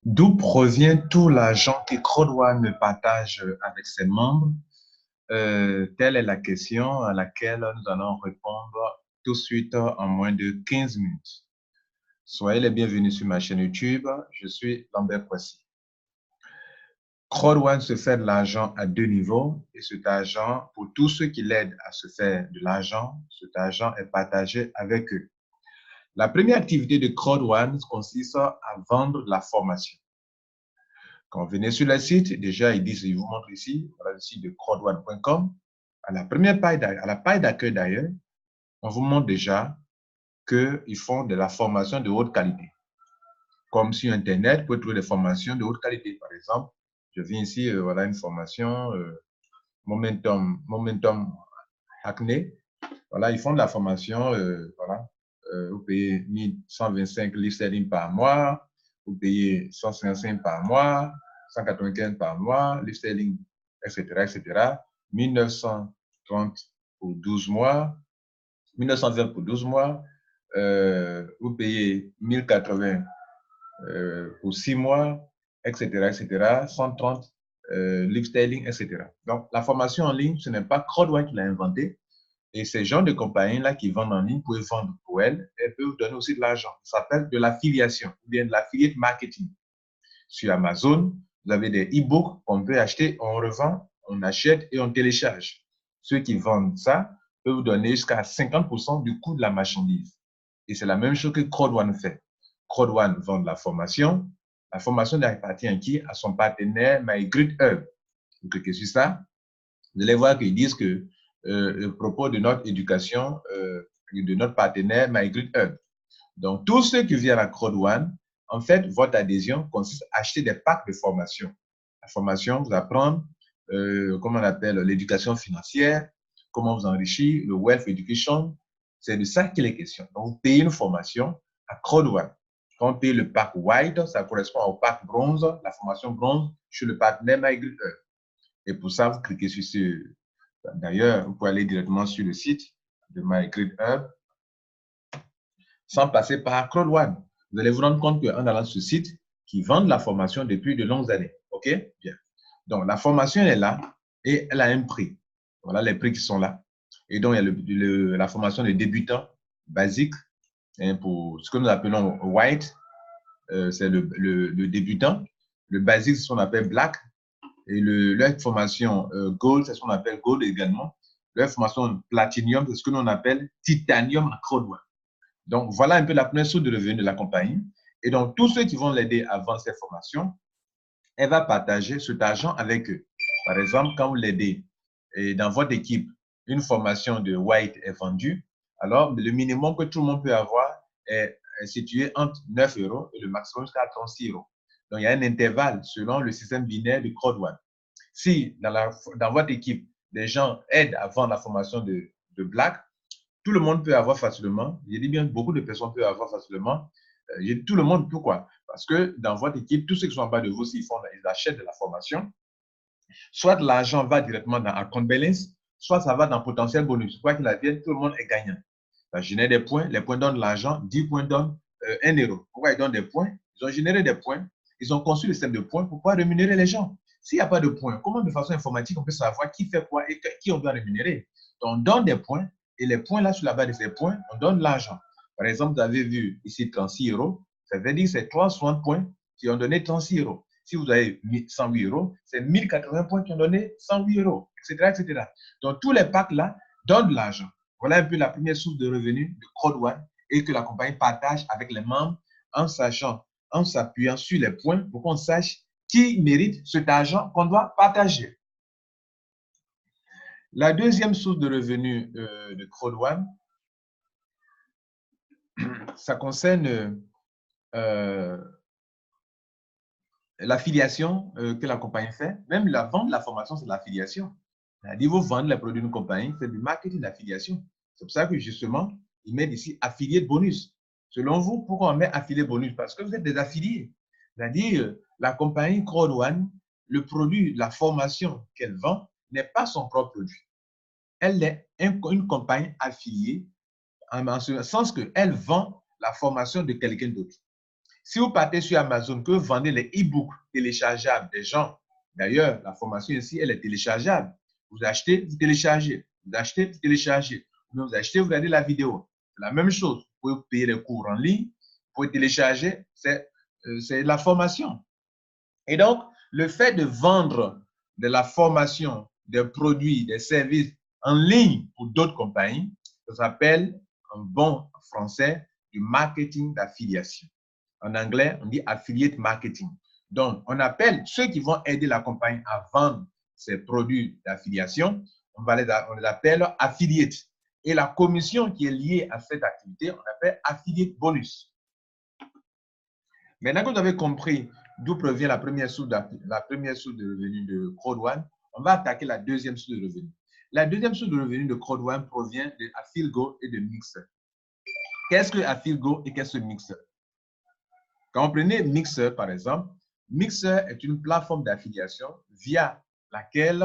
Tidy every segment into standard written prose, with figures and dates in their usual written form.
D'où provient tout l'argent que Crowdone partage avec ses membres? Telle est la question à laquelle nous allons répondre tout de suite en moins de 15 minutes. Soyez les bienvenus sur ma chaîne YouTube. Je suis Lambert Kwasi. Crowdone se fait de l'argent à deux niveaux et cet argent, pour tous ceux qui l'aident à se faire de l'argent, cet argent est partagé avec eux. La première activité de Crowdone consiste à vendre de la formation. Quand vous venez sur le site, déjà, ils disent, ils vous montrent ici, voilà le site de crowdone.com. À la première page, à la page d'accueil d'ailleurs, on vous montre déjà qu'ils font de la formation de haute qualité. Comme sur Internet, vous pouvez trouver des formations de haute qualité. Par exemple, je viens ici, voilà une formation Momentum Acne. Voilà, ils font de la formation, voilà. Vous payez 1125 livres sterling par mois, vous payez 155 par mois, 195 par mois, livres sterling, etc., etc. 1930 pour 12 mois, 1920 pour 12 mois, vous payez 1080 pour 6 mois, etc., etc., 130 livres sterling, etc. Donc, la formation en ligne, ce n'est pas Crowdwide qui l'a inventé, et ces gens de compagnies-là qui vendent en ligne, peuvent vendre pour elles et peuvent donner aussi de l'argent. Ça s'appelle de l'affiliation ou bien de l'affiliate marketing. Sur Amazon, vous avez des e-books qu'on peut acheter, on revend, on achète et on télécharge. Ceux qui vendent ça peuvent vous donner jusqu'à 50% du coût de la marchandise. Et c'est la même chose que Crowdone fait. Crowdone vend de la formation. La formation appartient à qui? À son partenaire MyGreatHub. Vous cliquez sur ça, vous allez voir qu'ils disent que le propos de notre éducation, de notre partenaire MyGreatHub. Donc, tous ceux qui viennent à Crowdone, en fait, votre adhésion consiste à acheter des packs de formation. La formation vous apprend comment on appelle l'éducation financière, comment vous enrichir, le wealth education. C'est de ça qu'il est question. Donc, vous payez une formation à Crowdone. Quand on paye le pack white, ça correspond au pack bronze, la formation bronze, chez le partenaire MyGreatHub. Et pour ça, vous cliquez sur ce. D'ailleurs, vous pouvez aller directement sur le site de MyGreatHub sans passer par Crowdone. Vous allez vous rendre compte qu'en allant sur ce site, qui vendent la formation depuis de longues années. OK? Bien. Donc, la formation est là et elle a un prix. Voilà les prix qui sont là. Et donc, il y a la formation de débutant basique, hein, pour ce que nous appelons white, c'est le débutant. Le basique, c'est ce qu'on appelle black. Et leur formation gold, c'est ce qu'on appelle gold également. Leur formation platinum, c'est ce que l'on appelle titanium à Crowdone. Donc, voilà un peu la première source de revenus de la compagnie. Et donc, tous ceux qui vont l'aider à vendre ces formations, elle va partager cet argent avec eux. Par exemple, quand vous l'aidez et dans votre équipe, une formation de white est vendue, alors le minimum que tout le monde peut avoir est situé entre 9 euros et le maximum jusqu'à 36 euros. Donc, il y a un intervalle selon le système binaire du Crowdone. Si dans votre équipe, des gens aident à vendre la formation de Black, tout le monde peut avoir facilement, je dis bien, beaucoup de personnes peuvent avoir facilement, tout le monde, pourquoi? Parce que dans votre équipe, tous ceux qui sont en bas de vous, s'ils ils achètent de la formation, soit l'argent va directement dans account balance, soit ça va dans potentiel bonus. Quoi qu'il advienne, tout le monde est gagnant. Ça génère des points, les points donnent de l'argent, 10 points donnent 1 euro. Pourquoi ils donnent des points? Ils ont généré des points, ils ont conçu le système de points pour pouvoir rémunérer les gens. S'il n'y a pas de points, comment de façon informatique on peut savoir qui fait quoi et qui on doit rémunérer? Donc, on donne des points et les points là, sur la base de ces points, on donne l'argent. Par exemple, vous avez vu ici 36 euros, ça veut dire que c'est 360 points qui ont donné 36 euros. Si vous avez 108 euros, c'est 1080 points qui ont donné 108 euros, etc., etc. Donc, tous les packs là donnent de l'argent. Voilà un peu la première source de revenus de Crowdone et que la compagnie partage avec les membres en sachant, en s'appuyant sur les points pour qu'on sache qui mérite cet argent qu'on doit partager. La deuxième source de revenus de Crowdone, ça concerne l'affiliation que la compagnie fait. Même la vente de la formation, c'est l'affiliation. C'est-à-dire, vous vendez les produits d'une compagnie, c'est du marketing d'affiliation. C'est pour ça que justement, ils mettent ici affilié de bonus. Selon vous, pourquoi on met affilié bonus? Parce que vous êtes des affiliés. C'est-à-dire, la compagnie Crowdone, le produit, la formation qu'elle vend n'est pas son propre produit. Elle est une compagnie affiliée en ce sens qu'elle vend la formation de quelqu'un d'autre. Si vous partez sur Amazon, que vous vendez les e-books téléchargeables des gens, d'ailleurs, la formation ici, elle est téléchargeable. Vous achetez, vous téléchargez. Vous achetez, vous téléchargez. Vous achetez, vous regardez la vidéo. C'est la même chose. Vous pouvez payer les cours en ligne, vous pouvez télécharger. C'est la formation. Et donc, le fait de vendre de la formation, des produits, des services en ligne pour d'autres compagnies, ça s'appelle en bon français du marketing d'affiliation. En anglais, on dit affiliate marketing. Donc, on appelle ceux qui vont aider la compagnie à vendre ses produits d'affiliation, on les appelle affiliates. Et la commission qui est liée à cette activité, on appelle affiliate bonus. Maintenant que vous avez compris d'où provient la première source de revenus de Crowd1, on va attaquer la deuxième source de revenus. La deuxième source de revenus de Crowd1 provient de Affilgo et de Mixer. Qu'est-ce que Affilgo et qu'est-ce que Mixer? Quand vous prenez Mixer, par exemple, Mixer est une plateforme d'affiliation via laquelle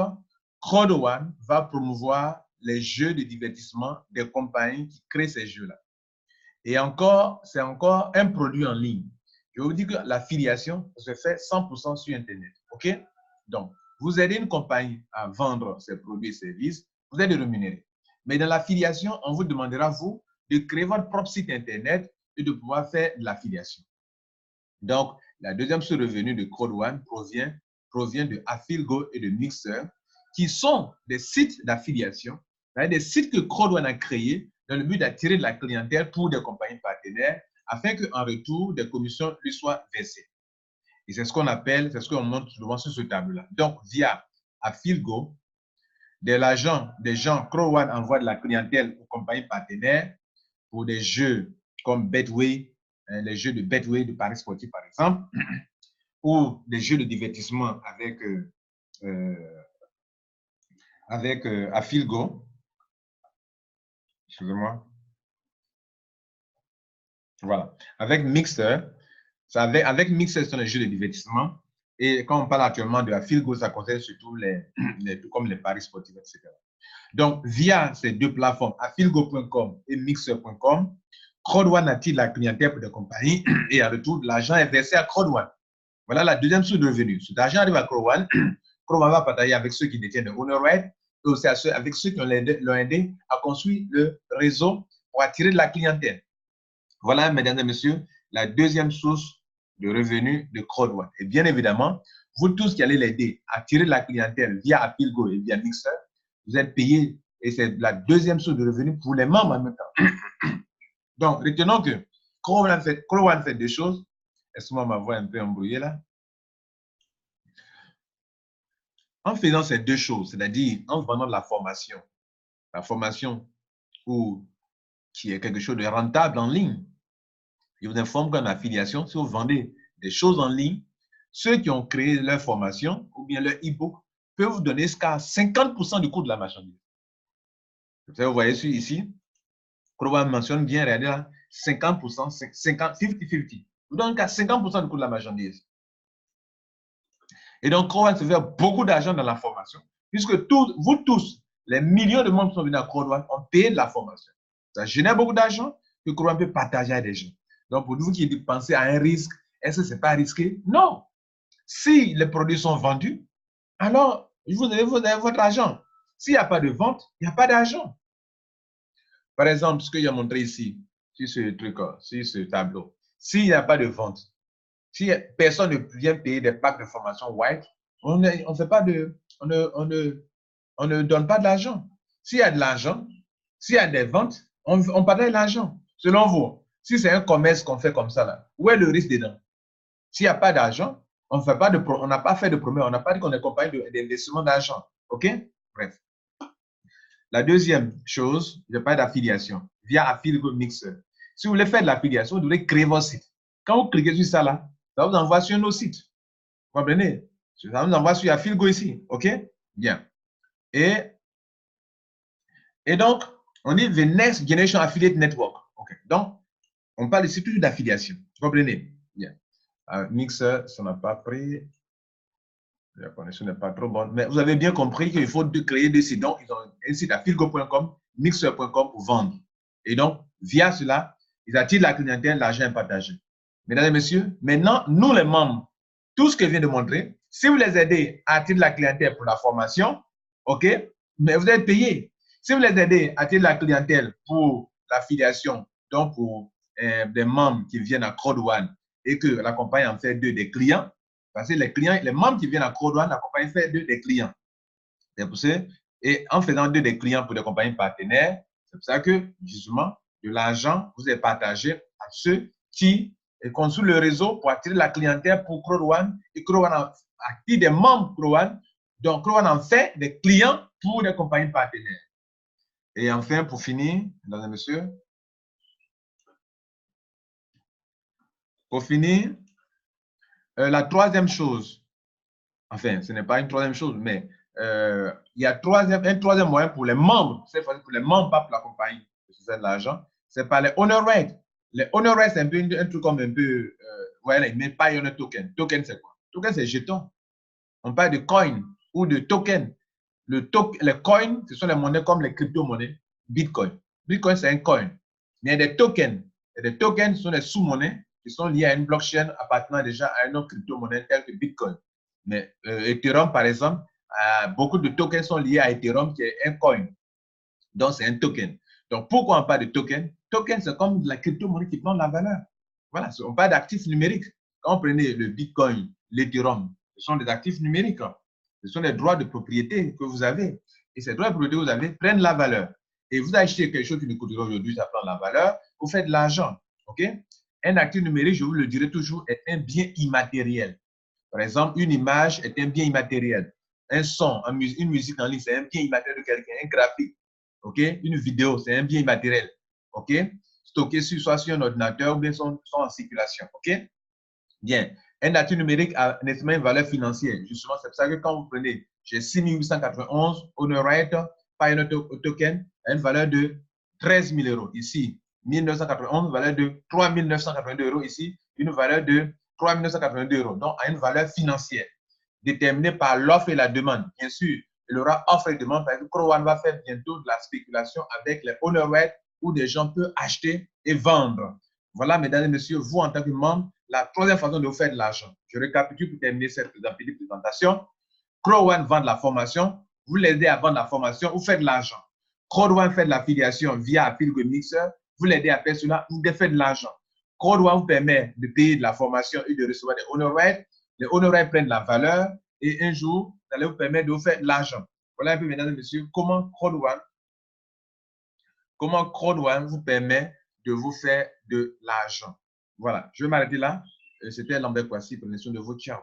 Crowd1 va promouvoir les jeux de divertissement des compagnies qui créent ces jeux-là. Et encore, c'est encore un produit en ligne. Je vous dis que l'affiliation se fait 100% sur Internet. OK? Donc, vous aidez une compagnie à vendre ses produits et services, vous êtes rémunéré. Mais dans l'affiliation, on vous demandera, vous, de créer votre propre site Internet et de pouvoir faire de l'affiliation. Donc, la deuxième source de revenus de Crowd1 provient de Affilgo et de Mixer, qui sont des sites d'affiliation, des sites que Crowd1 a créés dans le but d'attirer de la clientèle pour des compagnies partenaires, afin qu'en retour, des commissions lui soient versées. Et c'est ce qu'on appelle, c'est ce qu'on montre souvent sur ce tableau-là. Donc, via Affilgo, des gens, Crowd1 envoie de la clientèle aux compagnies partenaires pour des jeux comme Betway, les jeux de Betway de Paris Sportif, par exemple, ou des jeux de divertissement avec Affilgo. Excusez-moi. Voilà. Avec Mixer, avec Mixer, ce sont les jeux de divertissement. Et quand on parle actuellement de Affilgo, ça concerne surtout comme les paris sportifs, etc. Donc, via ces deux plateformes, affilgo.com et mixer.com, Crowd1 attire la clientèle pour des compagnies et en retour, l'argent est versé à Crowd1. Voilà la deuxième source de revenus. Cet argent arrive à Crowd1. Crowd1 va partager avec ceux qui détiennent le owner right et aussi avec ceux qui l'ont aidé à construire le réseau pour attirer de la clientèle. Voilà, mesdames et messieurs, la deuxième source de revenus de Crowd1. Et bien évidemment, vous tous qui allez l'aider à attirer de la clientèle via Affilgo et via Mixer, vous êtes payés et c'est la deuxième source de revenus pour les membres en même temps. Donc, retenons que Crowd1 fait deux choses. Excusez-moi, ma voix est un peu embrouillée là. En faisant ces deux choses, c'est-à-dire en vendant de la formation qui est quelque chose de rentable en ligne, je vous informe qu'en affiliation, si vous vendez des choses en ligne, ceux qui ont créé leur formation ou bien leur e-book peuvent vous donner jusqu'à 50% du coût de la marchandise. Vous voyez ici, Crowd1 mentionne bien, regardez là, 50%, 50-50. Vous donnez qu'à 50% du coût de la marchandise. Et donc, Crowd1 se fait beaucoup d'argent dans la formation, puisque vous tous, les millions de monde qui sont venus à Crowd1 ont payé de la formation. Ça génère beaucoup d'argent que Crowd1 peut partager à des gens. Donc, pour vous qui pensez à un risque, est-ce que ce n'est pas risqué? Non. Si les produits sont vendus, alors vous avez votre argent. S'il n'y a pas de vente, il n'y a pas d'argent. Par exemple, ce que j'ai montré ici, sur ce truc, sur ce tableau, s'il n'y a pas de vente, si personne ne vient payer des packs de formation white, on ne donne pas de l'argent. S'il y a de l'argent, s'il y a des ventes, on partage l'argent. Selon vous, si c'est un commerce qu'on fait comme ça, là, où est le risque dedans? S'il n'y a pas d'argent, on n'a pas fait de promesse, on n'a pas dit qu'on est compagnie d'investissement d'argent. OK? Bref. La deuxième chose, je parle d'affiliation via Affilgo Mixer. Si vous voulez faire de l'affiliation, vous devez créer votre site. Quand vous cliquez sur ça là, ça vous envoie sur nos sites. Vous comprenez? Ça vous envoie sur Affilgo ici. OK? Bien. Et donc, on dit the next generation affiliate network. OK. Donc, on parle ici toujours d'affiliation. Vous comprenez? Bien. Mixer, ça n'a pas pris. La connexion n'est pas trop bonne. Mais vous avez bien compris qu'il faut créer des sites. Donc, ils ont un site affilgo.com, mixer.com pour vendre. Et donc, via cela, ils attirent la clientèle, l'argent est partagé. Mesdames et messieurs, maintenant, nous les membres, tout ce que je viens de montrer, si vous les aidez à attirer la clientèle pour la formation, OK, mais vous êtes payé. Si vous les aidez à attirer la clientèle pour l'affiliation, donc pour des membres qui viennent à Crowd1 et que la compagnie en fait d'eux des clients, parce que les clients, les membres qui viennent à Crowd1, la compagnie fait d'eux des clients. C'est pour ça, et en faisant d'eux des clients pour des compagnies partenaires, c'est pour ça que, justement, de l'argent, vous est partagé à ceux qui construisent le réseau pour attirer la clientèle pour Crowd1 et Crowd1 attire des membres Crowd1. Donc, Crowd1 en fait des clients pour des compagnies partenaires. Et enfin, pour finir, mesdames et messieurs, pour finir, la troisième chose, enfin, ce n'est pas une troisième chose, mais il y a un troisième moyen pour les membres, c'est pour les membres, pas pour la compagnie, de se faire de l'argent, c'est par les honor rates. Les honor rates, c'est un truc comme un peu, voilà, mais pas un token. Token, c'est quoi? Token, c'est jeton. On parle de coin ou de token. Les coins, ce sont les monnaies comme les crypto-monnaies. Bitcoin. Bitcoin, c'est un coin. Mais il y a des tokens. Et des tokens sont des sous-monnaies qui sont liées à une blockchain appartenant déjà à une autre crypto-monnaie telle que Bitcoin. Mais Ethereum, par exemple, beaucoup de tokens sont liés à Ethereum qui est un coin. Donc, c'est un token. Donc, pourquoi on parle de token? Token, c'est comme de la crypto-monnaie qui prend de la valeur. Voilà, on parle d'actifs numériques. Quand vous prenez le Bitcoin, l'Ethereum, ce sont des actifs numériques. Ce sont des droits de propriété que vous avez. Et ces droits de propriété que vous avez prennent la valeur. Et vous achetez quelque chose qui ne coûtera aujourd'hui, ça prend de la valeur, vous faites de l'argent. OK? Un actif numérique, je vous le dirai toujours, est un bien immatériel. Par exemple, une image est un bien immatériel. Un son, une musique en ligne, c'est un bien immatériel de quelqu'un. Un graphique, OK? Une vidéo, c'est un bien immatériel. OK? Stocké soit sur un ordinateur ou bien sont en circulation. OK? Bien. Un actif numérique a nettement une valeur financière. Justement, c'est pour ça que quand vous prenez, j'ai 6 891 honor rate par un token a une valeur de 13 000 euros. Ici, 1991, valeur de 3 982 euros. Ici, une valeur de 3 982 euros. Donc, à une valeur financière déterminée par l'offre et la demande. Bien sûr, il y aura offre et demande parce que Crowd1 va faire bientôt de la spéculation avec les honor rates où des gens peuvent acheter et vendre. Voilà, mesdames et messieurs, vous en tant que membre, la troisième façon de vous faire de l'argent. Je récapitule pour terminer cette présentation. Crowd1 vend de la formation, vous l'aidez à vendre la formation, vous faites de l'argent. Crowd1 fait de l'affiliation via Affiliate Mixer, vous l'aidez à faire cela, vous faites de l'argent. Crowd1 vous permet de payer de la formation et de recevoir des honor rates. Les honor rates prennent de la valeur et un jour, ça allait vous permettre de vous faire de l'argent. Voilà un peu, mesdames et messieurs, comment Crowd1 vous permet de vous faire de l'argent. Voilà, je vais m'arrêter là. C'était Lambert Kwasi, prenez soin de vous. Ciao.